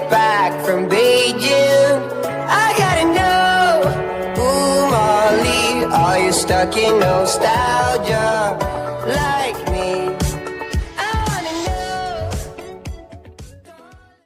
back from Beijing. I gotta know, ooh, Molly, are you stuck in nostalgia?